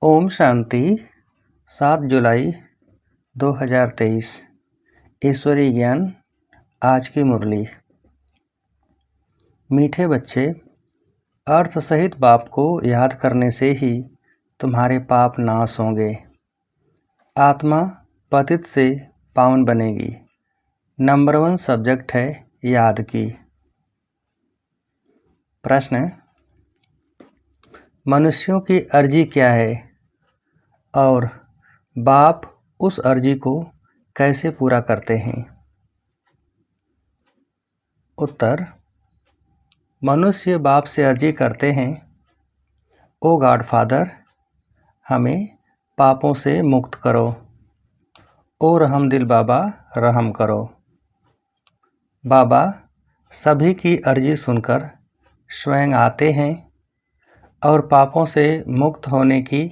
ओम शांति। 7 जुलाई 2023। ईश्वरीय ज्ञान। आज की मुरली। मीठे बच्चे, अर्थ सहित बाप को याद करने से ही तुम्हारे पाप नाश होंगे। आत्मा पतित से पावन बनेगी। नंबर 1 सब्जेक्ट है याद की। प्रश्न: मनुष्यों की अर्जी क्या है और बाप उस अर्जी को कैसे पूरा करते हैं? उत्तर: मनुष्य बाप से अर्जी करते हैं, ओ गॉड फादर, हमें पापों से मुक्त करो। ओ रहमदिल बाबा, रहम करो। बाबा सभी की अर्जी सुनकर स्वयं आते हैं और पापों से मुक्त होने की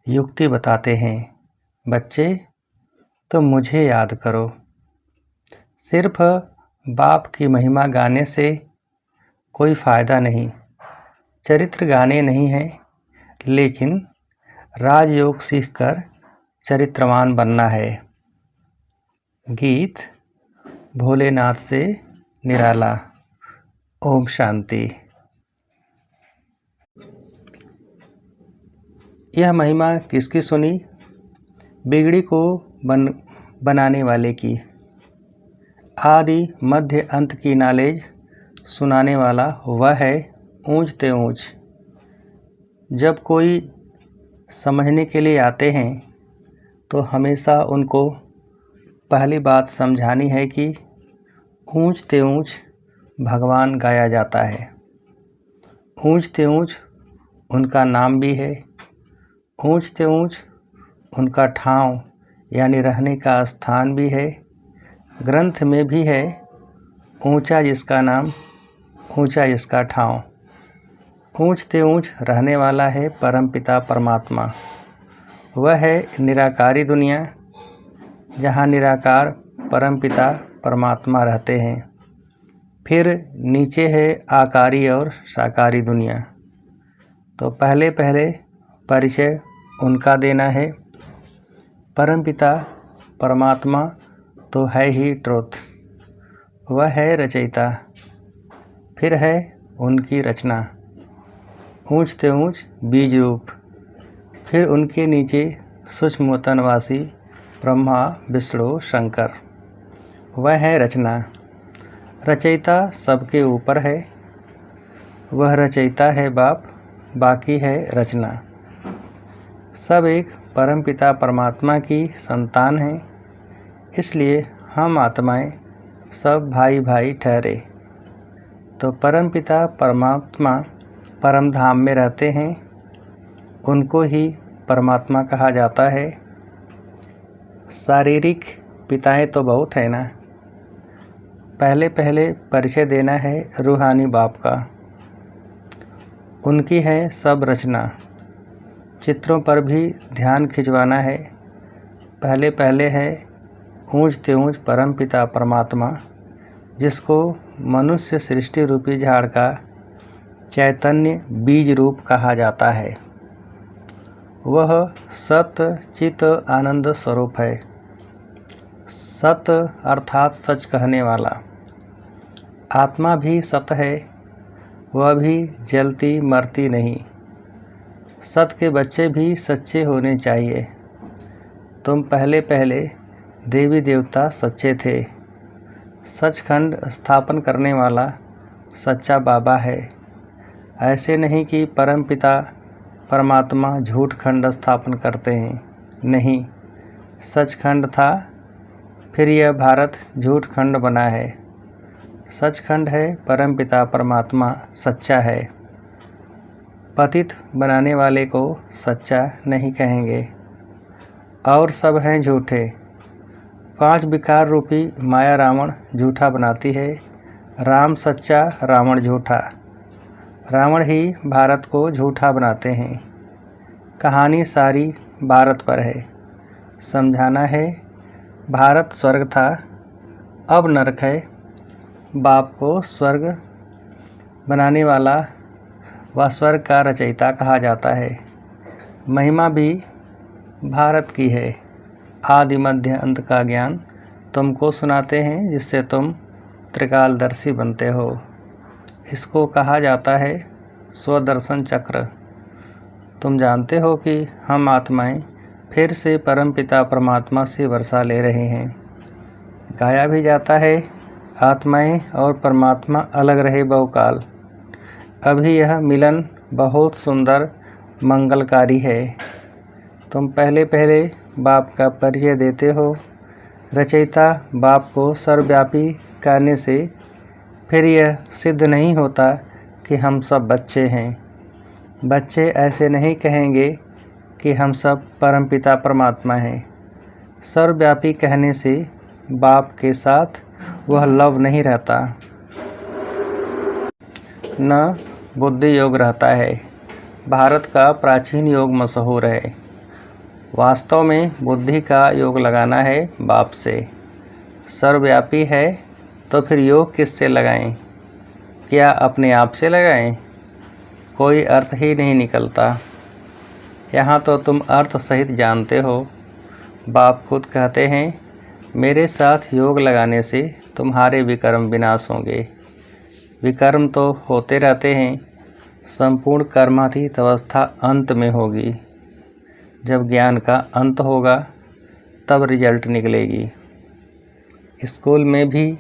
युक्ति बताते हैं। बच्चे, तुम मुझे याद करो। सिर्फ बाप की महिमा गाने से कोई फ़ायदा नहीं। चरित्र गाने नहीं है, लेकिन राजयोग सीखकर चरित्रवान बनना है। गीत भोलेनाथ से निराला। ओम शांति। यह महिमा किसकी सुनी? बिगड़ी को बनाने वाले की। आदि मध्य अंत की नॉलेज सुनाने वाला वह है ऊंच ते ऊंच। जब कोई समझने के लिए आते हैं तो हमेशा उनको पहली बात समझानी है कि ऊंच ते ऊंच भगवान गाया जाता है। ऊंच ते ऊंच उनका नाम भी है। ऊंच ते ऊंच उनका ठाव यानी रहने का स्थान भी है। ग्रंथ में भी है, ऊंचा जिसका नाम, ऊंचा जिसका ठाव। ऊंच ते ऊंच रहने वाला है परमपिता परमात्मा। वह है निराकारी दुनिया, जहाँ निराकार परमपिता परमात्मा रहते हैं। फिर नीचे है आकारी और साकारी दुनिया। तो पहले परिचय उनका देना है। परमपिता परमात्मा तो है ही ट्रुथ, वह है रचयिता। फिर है उनकी रचना, ऊंच ते ऊंच बीज रूप। फिर उनके नीचे सूक्ष्मतनवासी ब्रह्मा विष्णु शंकर, वह है रचना। रचयिता सबके ऊपर है, वह रचयिता है बाप, बाकी है रचना। सब एक परमपिता परमात्मा की संतान हैं, इसलिए हम आत्माएं सब भाई भाई ठहरे। तो परमपिता परमात्मा परम धाम में रहते हैं, उनको ही परमात्मा कहा जाता है। शारीरिक पिताएं तो बहुत है ना। पहले परिचय देना है रूहानी बाप का। उनकी है सब रचना। चित्रों पर भी ध्यान खिंचवाना है। पहले है ऊंच ते ऊंच परमपिता परमात्मा, जिसको मनुष्य सृष्टि रूपी झाड़ का चैतन्य बीज रूप कहा जाता है। वह सत चित आनंद स्वरूप है। सत अर्थात सच कहने वाला। आत्मा भी सत है, वह भी जलती मरती नहीं। सत के बच्चे भी सच्चे होने चाहिए। तुम पहले देवी देवता सच्चे थे। सचखंड स्थापन करने वाला सच्चा बाबा है। ऐसे नहीं कि परमपिता परमात्मा झूठ खंड स्थापन करते हैं। नहीं, सचखंड था, फिर यह भारत झूठ खंड बना है। सचखंड है, परमपिता परमात्मा सच्चा है। पतित बनाने वाले को सच्चा नहीं कहेंगे, और सब हैं झूठे। 5 विकार रूपी माया रावण झूठा बनाती है। राम सच्चा, रावण झूठा। रावण ही भारत को झूठा बनाते हैं। कहानी सारी भारत पर है। समझाना है, भारत स्वर्ग था, अब नरक है। बाप को स्वर्ग बनाने वाला व स्वर्ग का रचयिता कहा जाता है। महिमा भी भारत की है। आदि मध्य अंत का ज्ञान तुमको सुनाते हैं, जिससे तुम त्रिकालदर्शी बनते हो। इसको कहा जाता है स्वदर्शन चक्र। तुम जानते हो कि हम आत्माएं फिर से परमपिता परमात्मा से वर्षा ले रहे हैं। गाया भी जाता है, आत्माएं और परमात्मा अलग रहे बहुकाल, अभी यह मिलन बहुत सुंदर मंगलकारी है। तुम पहले पहले बाप का परिचय देते हो। रचयिता बाप को सर्वव्यापी कहने से फिर यह सिद्ध नहीं होता कि हम सब बच्चे हैं। बच्चे ऐसे नहीं कहेंगे कि हम सब परमपिता परमात्मा हैं। सर्वव्यापी कहने से बाप के साथ वह लव नहीं रहता, न बुद्धि योग रहता है। भारत का प्राचीन योग मशहूर है। वास्तव में बुद्धि का योग लगाना है बाप से। सर्वव्यापी है तो फिर योग किससे लगाएं? क्या अपने आप से लगाएं? कोई अर्थ ही नहीं निकलता। यहाँ तो तुम अर्थ सहित जानते हो। बाप खुद कहते हैं, मेरे साथ योग लगाने से तुम्हारे विकर्म विनाश होंगे। विकर्म तो होते रहते हैं, संपूर्ण कर्मातीत अवस्था अंत में होगी। जब ज्ञान का अंत होगा तब रिजल्ट निकलेगी। स्कूल में भी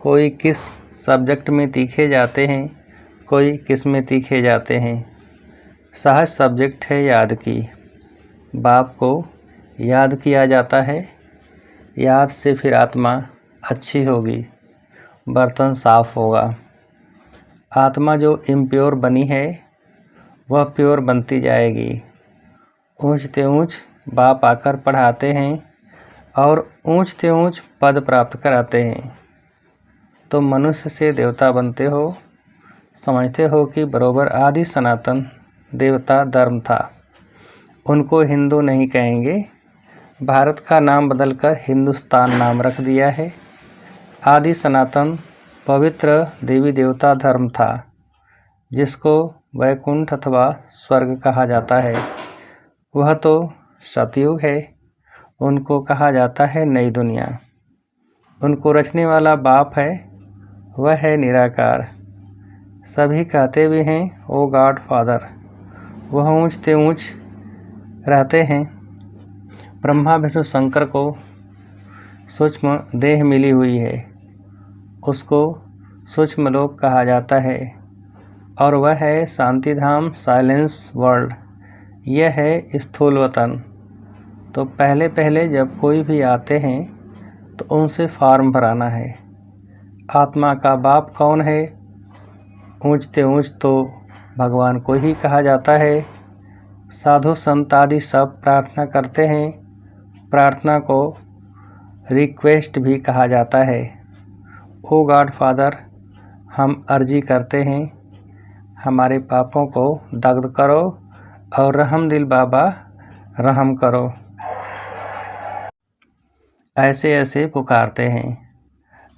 कोई किस सब्जेक्ट में तीखे जाते हैं, कोई किस में तीखे जाते हैं। सहज सब्जेक्ट है याद की। बाप को याद किया जाता है। याद से फिर आत्मा अच्छी होगी, बर्तन साफ होगा। आत्मा जो इम्प्योर बनी है वह प्योर बनती जाएगी। ऊंचते ऊंच बाप आकर पढ़ाते हैं और ऊंचते ऊंच पद प्राप्त कराते हैं। तुम मनुष्य से देवता बनते हो। समझते हो कि बरोबर आदि सनातन देवता धर्म था। उनको हिंदू नहीं कहेंगे। भारत का नाम बदलकर हिंदुस्तान नाम रख दिया है। आदि सनातन पवित्र देवी देवता धर्म था, जिसको वैकुंठ अथवा स्वर्ग कहा जाता है। वह तो सतयुग है। उनको कहा जाता है नई दुनिया। उनको रचने वाला बाप है, वह है निराकार। सभी कहते भी हैं ओ गॉड फादर। वह ऊंचते ऊंच रहते हैं। ब्रह्मा विष्णु शंकर को सूक्ष्म देह मिली हुई है, उसको सूक्ष्म लोक कहा जाता है, और वह है शांतिधाम साइलेंस वर्ल्ड। यह है स्थूल वतन। तो पहले पहले जब कोई भी आते हैं तो उनसे फॉर्म भराना है। आत्मा का बाप कौन है? ऊंचते ऊंच तो भगवान को ही कहा जाता है। साधु संत आदि सब प्रार्थना करते हैं। प्रार्थना को रिक्वेस्ट भी कहा जाता है। ओ गॉड फादर, हम अर्जी करते हैं, हमारे पापों को दग्ध करो और रहम दिल बाबा रहम करो। ऐसे ऐसे पुकारते हैं।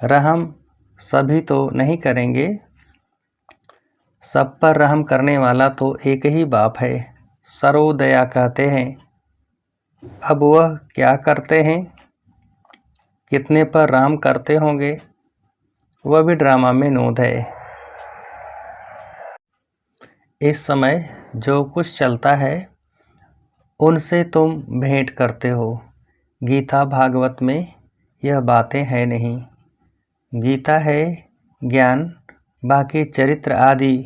रहम सभी तो नहीं करेंगे। सब पर रहम करने वाला तो एक ही बाप है, सर्वोदया कहते हैं। अब वह क्या करते हैं, कितने पर राम करते होंगे, वह भी ड्रामा में नोट है। इस समय जो कुछ चलता है उनसे तुम भेंट करते हो। गीता भागवत में यह बातें हैं नहीं। गीता है ज्ञान, बाकी चरित्र आदि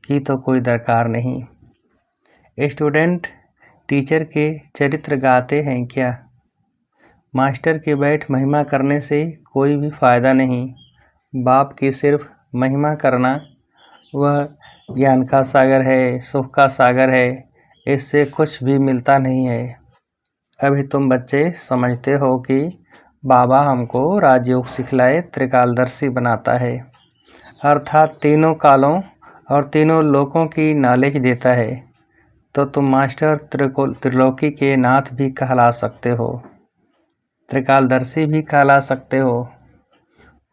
की तो कोई दरकार नहीं। स्टूडेंट टीचर के चरित्र गाते हैं क्या? मास्टर के बैठ महिमा करने से कोई भी फ़ायदा नहीं। बाप की सिर्फ महिमा करना, वह ज्ञान का सागर है, सुख का सागर है, इससे कुछ भी मिलता नहीं है। अभी तुम बच्चे समझते हो कि बाबा हमको राजयोग सिखलाए त्रिकालदर्शी बनाता है, अर्थात तीनों कालों और तीनों लोकों की नॉलेज देता है। तो तुम मास्टर त्रिलोकी के नाथ भी कहला सकते हो, त्रिकालदर्शी भी कहला सकते हो।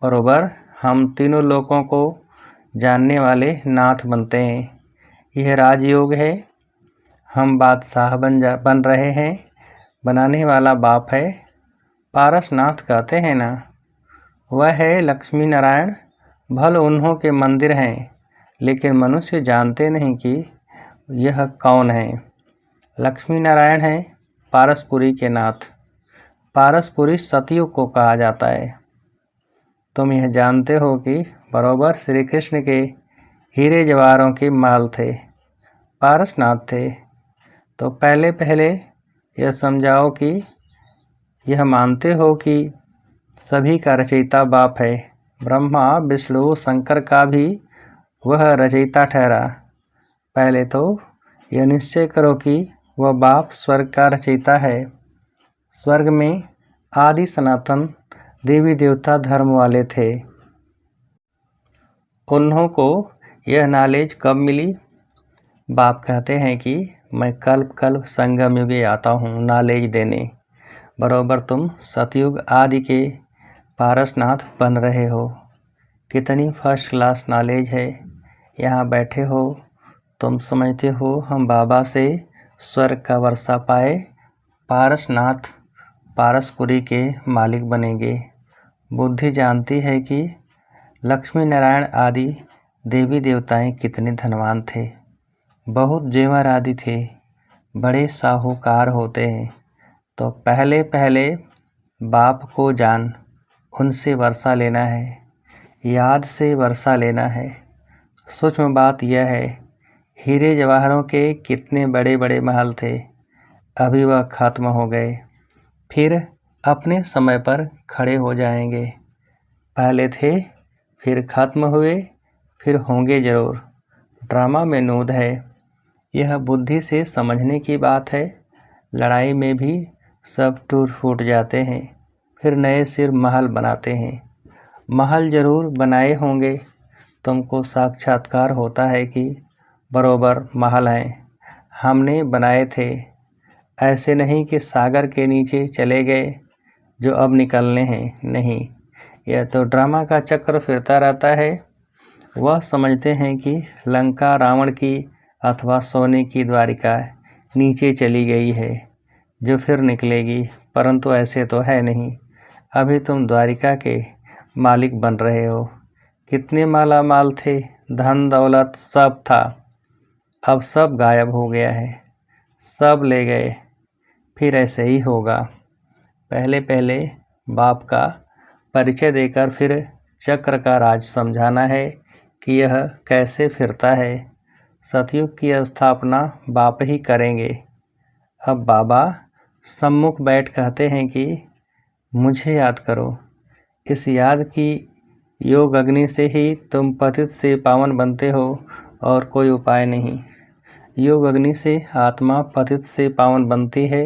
बरोबर हम तीनों लोकों को जानने वाले नाथ बनते हैं। यह राजयोग है। हम बादशाह बन रहे हैं, बनाने वाला बाप है। पारसनाथ कहते हैं ना, वह है लक्ष्मी नारायण। भले उन्हों के मंदिर हैं, लेकिन मनुष्य जानते नहीं कि यह कौन है। लक्ष्मी नारायण हैं पारसपुरी के नाथ। पारसपुरी सतयुग को कहा जाता है। तुम यह जानते हो कि बरोबर श्री कृष्ण के हीरे जवाहरों के महल थे, पारसनाथ थे। तो पहले पहले यह समझाओ कि यह मानते हो कि सभी का रचयिता बाप है। ब्रह्मा विष्णु शंकर का भी वह रचयिता ठहरा। पहले तो यह निश्चय करो कि वह बाप स्वर्ग का रचयिता है। स्वर्ग में आदि सनातन देवी देवता धर्म वाले थे। उन्हों को यह नॉलेज कब मिली? बाप कहते हैं कि मैं कल्प कल्प संगम युगे आता हूँ नॉलेज देने। बरोबर तुम सतयुग आदि के पारसनाथ बन रहे हो। कितनी फर्स्ट क्लास नॉलेज है। यहाँ बैठे हो, तुम समझते हो हम बाबा से स्वर्ग का वर्षा पाए, पारसनाथ पारसपुरी के मालिक बनेंगे। बुद्धि जानती है कि लक्ष्मी नारायण आदि देवी देवताएं कितने धनवान थे, बहुत जेवर आदि थे, बड़े साहूकार होते हैं। तो पहले पहले बाप को जान, उनसे वर्षा लेना है, याद से वर्षा लेना है। सूक्ष्म बात यह है, हीरे जवाहरों के कितने बड़े बड़े महल थे, अभी वह खत्म हो गए, फिर अपने समय पर खड़े हो जाएंगे। पहले थे, फिर खत्म हुए, फिर होंगे ज़रूर। ड्रामा में नूद है। यह बुद्धि से समझने की बात है। लड़ाई में भी सब टूट फूट जाते हैं, फिर नए सिर महल बनाते हैं। महल जरूर बनाए होंगे। तुमको साक्षात्कार होता है कि बरोबर महल हैं, हमने बनाए थे। ऐसे नहीं कि सागर के नीचे चले गए जो अब निकलने हैं, नहीं। यह तो ड्रामा का चक्र फिरता रहता है। वह समझते हैं कि लंका रावण की अथवा सोने की द्वारिका नीचे चली गई है जो फिर निकलेगी, परंतु ऐसे तो है नहीं। अभी तुम द्वारिका के मालिक बन रहे हो। कितने माला माल थे, धन दौलत सब था, अब सब गायब हो गया है, सब ले गए। फिर ऐसे ही होगा। पहले पहले बाप का परिचय देकर फिर चक्र का राज समझाना है कि यह कैसे फिरता है। सतयुग की स्थापना बाप ही करेंगे। अब बाबा सम्मुख बैठ कहते हैं कि मुझे याद करो। इस याद की योग अग्नि से ही तुम पतित से पावन बनते हो और कोई उपाय नहीं। योग अग्नि से आत्मा पतित से पावन बनती है।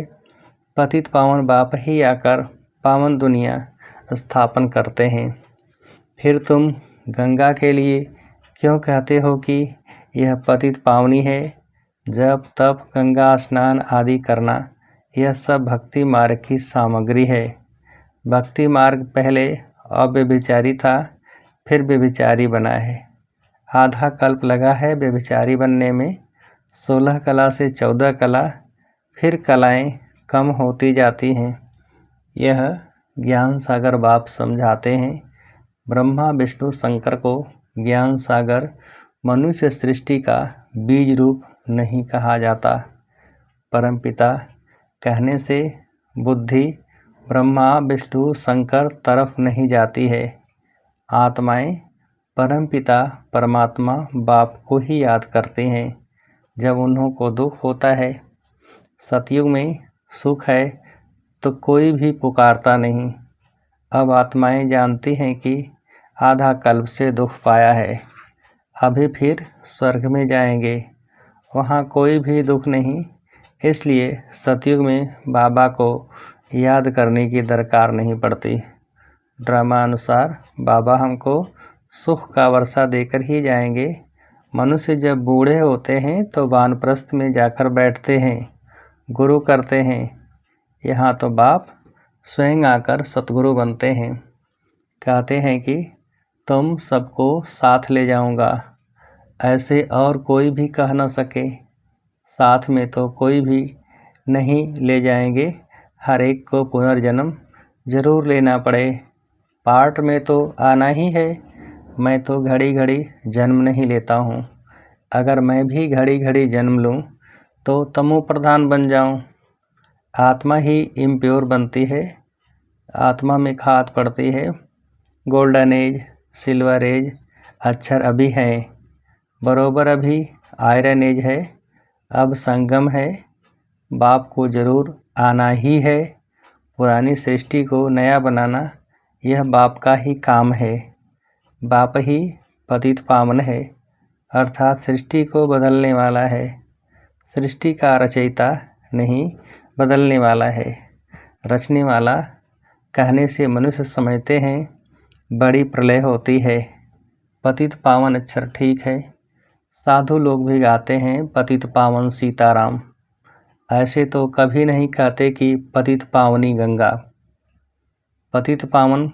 पतित पावन बाप ही आकर पावन दुनिया स्थापन करते हैं। फिर तुम गंगा के लिए क्यों कहते हो कि यह पतित पावनी है? जब तप गंगा स्नान आदि करना, यह सब भक्ति मार्ग की सामग्री है। भक्ति मार्ग पहले अव्यभिचारी था, फिर व्यभिचारी बना है। आधा कल्प लगा है व्यभिचारी बनने में। 16 कला से 14 कला, फिर कलाएं कम होती जाती हैं। यह ज्ञान सागर बाप समझाते हैं। ब्रह्मा विष्णु शंकर को ज्ञान सागर मनुष्य सृष्टि का बीज रूप नहीं कहा जाता। परमपिता कहने से बुद्धि ब्रह्मा विष्णु शंकर तरफ नहीं जाती है। आत्माएं परमपिता परमात्मा बाप को ही याद करते हैं जब उन्हों को दुख होता है। सतयुग में सुख है तो कोई भी पुकारता नहीं। अब आत्माएं जानती हैं कि आधा कल्प से दुख पाया है, अभी फिर स्वर्ग में जाएंगे, वहाँ कोई भी दुख नहीं। इसलिए सतयुग में बाबा को याद करने की दरकार नहीं पड़ती। ड्रामा अनुसार बाबा हमको सुख का वर्षा देकर ही जाएंगे। मनुष्य जब बूढ़े होते हैं तो वानप्रस्थ में जाकर बैठते हैं, गुरु करते हैं। यहाँ तो बाप स्वयं आकर सतगुरु बनते हैं। कहते हैं कि तुम सबको साथ ले जाऊंगा, ऐसे और कोई भी कह न सके। साथ में तो कोई भी नहीं ले जाएंगे, हर एक को पुनर्जन्म जरूर लेना पड़े। पाठ में तो आना ही है, मैं तो घड़ी घड़ी जन्म नहीं लेता हूँ। अगर मैं भी घड़ी घड़ी जन्म लूँ तो तमो प्रधान बन जाऊँ। आत्मा ही इम्प्योर बनती है, आत्मा में खाद पड़ती है। गोल्डन एज, सिल्वर एज अक्षर अभी हैं, बरोबर अभी आयरन एज है। अब संगम है, बाप को जरूर आना ही है। पुरानी सृष्टि को नया बनाना यह बाप का ही काम है। बाप ही पतित पावन है, अर्थात सृष्टि को बदलने वाला है। सृष्टि का रचयिता नहीं, बदलने वाला है। रचने वाला कहने से मनुष्य समझते हैं बड़ी प्रलय होती है। पतित पावन अक्षर ठीक है, साधु लोग भी गाते हैं पतित पावन सीताराम। ऐसे तो कभी नहीं कहते कि पतित पावनी गंगा। पतित पावन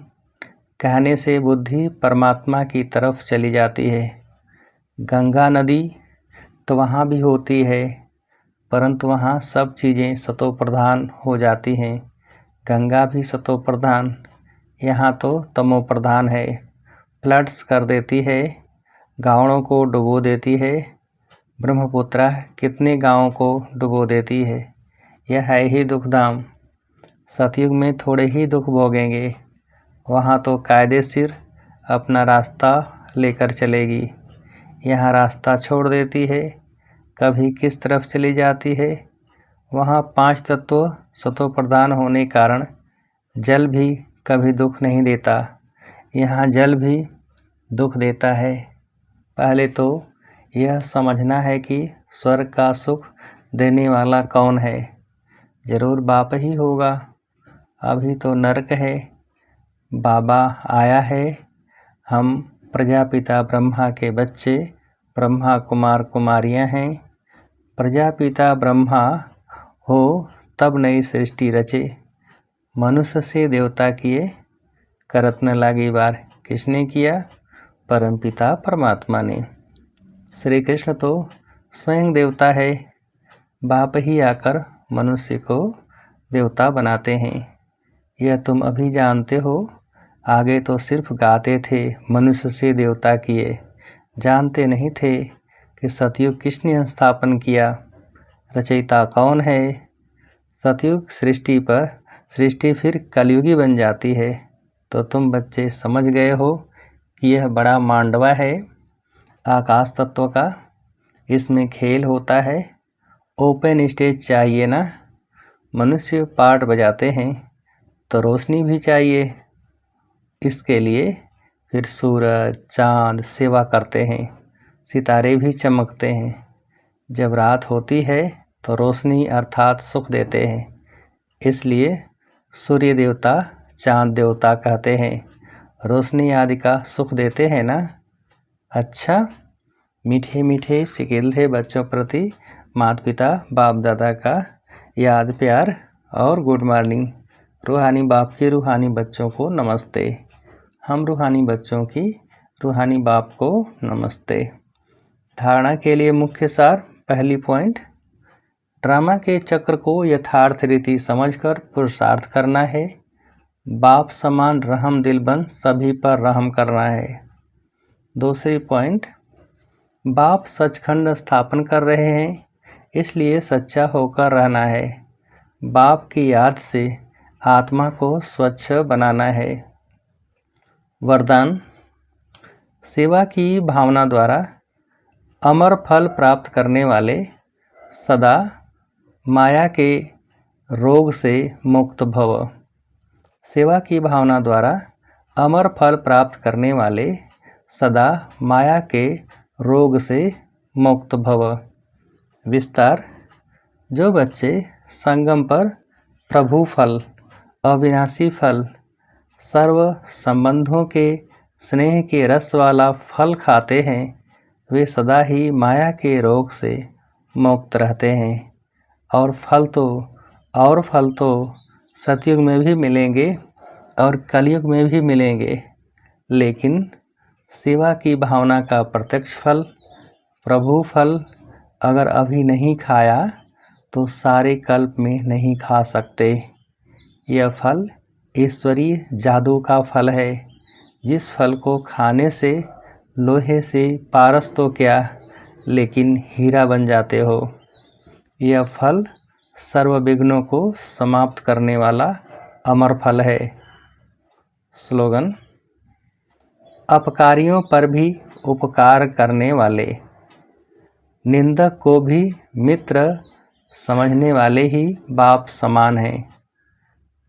कहने से बुद्धि परमात्मा की तरफ चली जाती है। गंगा नदी तो वहाँ भी होती है, परंतु वहाँ सब चीज़ें सतो प्रधान हो जाती हैं। गंगा भी सतो प्रधान, यहाँ तो तमो प्रधान है। फ्लड्स कर देती है, गाँवों को डुबो देती है। ब्रह्मपुत्रा कितने गाँवों को डुबो देती है। यह है ही दुखधाम। सतयुग में थोड़े ही दुख भोगेंगे, वहाँ तो कायदेशीर अपना रास्ता लेकर चलेगी। यहाँ रास्ता छोड़ देती है, कभी किस तरफ चली जाती है। वहाँ 5 तत्व सतो प्रधान होने कारण जल भी कभी दुख नहीं देता, यहाँ जल भी दुख देता है। पहले तो यह समझना है कि स्वर्ग का सुख देने वाला कौन है। जरूर बाप ही होगा। अभी तो नरक है, बाबा आया है। हम प्रजापिता ब्रह्मा के बच्चे, ब्रह्मा कुमार कुमारियां हैं। प्रजापिता ब्रह्मा हो तब नई सृष्टि रचे। मनुष्य से देवता किए, करत न लागी बार। किसने किया? परमपिता परमात्मा ने। श्री कृष्ण तो स्वयं देवता है, बाप ही आकर मनुष्य को देवता बनाते हैं। यह तुम अभी जानते हो, आगे तो सिर्फ गाते थे मनुष्य से देवता किए। जानते नहीं थे कि सतयुग किसने स्थापन किया, रचयिता कौन है। सतयुग सृष्टि पर सृष्टि फिर कलयुगी बन जाती है। तो तुम बच्चे समझ गए हो कि यह बड़ा मांडवा है आकाश तत्व का, इसमें खेल होता है। ओपन स्टेज चाहिए ना। मनुष्य पार्ट बजाते हैं तो रोशनी भी चाहिए, इसके लिए फिर सूरज चांद सेवा करते हैं, सितारे भी चमकते हैं। जब रात होती है तो रोशनी अर्थात सुख देते हैं, इसलिए सूर्य देवता चांद देवता कहते हैं। रोशनी आदि का सुख देते हैं ना। अच्छा, मीठे मीठे सिकिल बच्चों प्रति माता पिता बाप दादा का याद प्यार और गुड मॉर्निंग। रूहानी बाप के रूहानी बच्चों को नमस्ते। हम रूहानी बच्चों की रूहानी बाप को नमस्ते। धारणा के लिए मुख्य सार। पहली पॉइंट, ड्रामा के चक्र को यथार्थ रीति समझकर पुरुषार्थ करना है। बाप समान रहम दिल बन सभी पर रहम करना है। दूसरी पॉइंट, बाप सचखंड स्थापन कर रहे हैं, इसलिए सच्चा होकर रहना है। बाप की याद से आत्मा को स्वच्छ बनाना है। वरदान, सेवा की भावना द्वारा अमर फल प्राप्त करने वाले सदा माया के रोग से मुक्त भव। सेवा की भावना द्वारा अमर फल प्राप्त करने वाले सदा माया के रोग से मुक्त भव। विस्तार, जो बच्चे संगम पर प्रभु फल, अविनाशी फल, सर्व संबंधों के स्नेह के रस वाला फल खाते हैं, वे सदा ही माया के रोग से मुक्त रहते हैं। और फल तो सतयुग में भी मिलेंगे और कलयुग में भी मिलेंगे, लेकिन सेवा की भावना का प्रत्यक्ष फल, प्रभु फल, अगर अभी नहीं खाया तो सारे कल्प में नहीं खा सकते। यह फल ईश्वरीय जादू का फल है, जिस फल को खाने से लोहे से पारस तो क्या, लेकिन हीरा बन जाते हो। यह फल सर्व विघ्नों को समाप्त करने वाला अमर फल है। स्लोगन: अपकारियों पर भी उपकार करने वाले, निंदक को भी मित्र समझने वाले ही बाप समान हैं।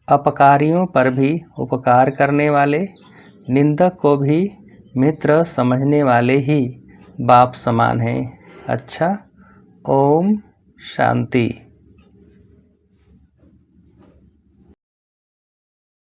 अपकारियों पर भी उपकार करने वाले, निंदक को भी मित्र समझने वाले ही बाप समान हैं। अच्छा, ओम शांति।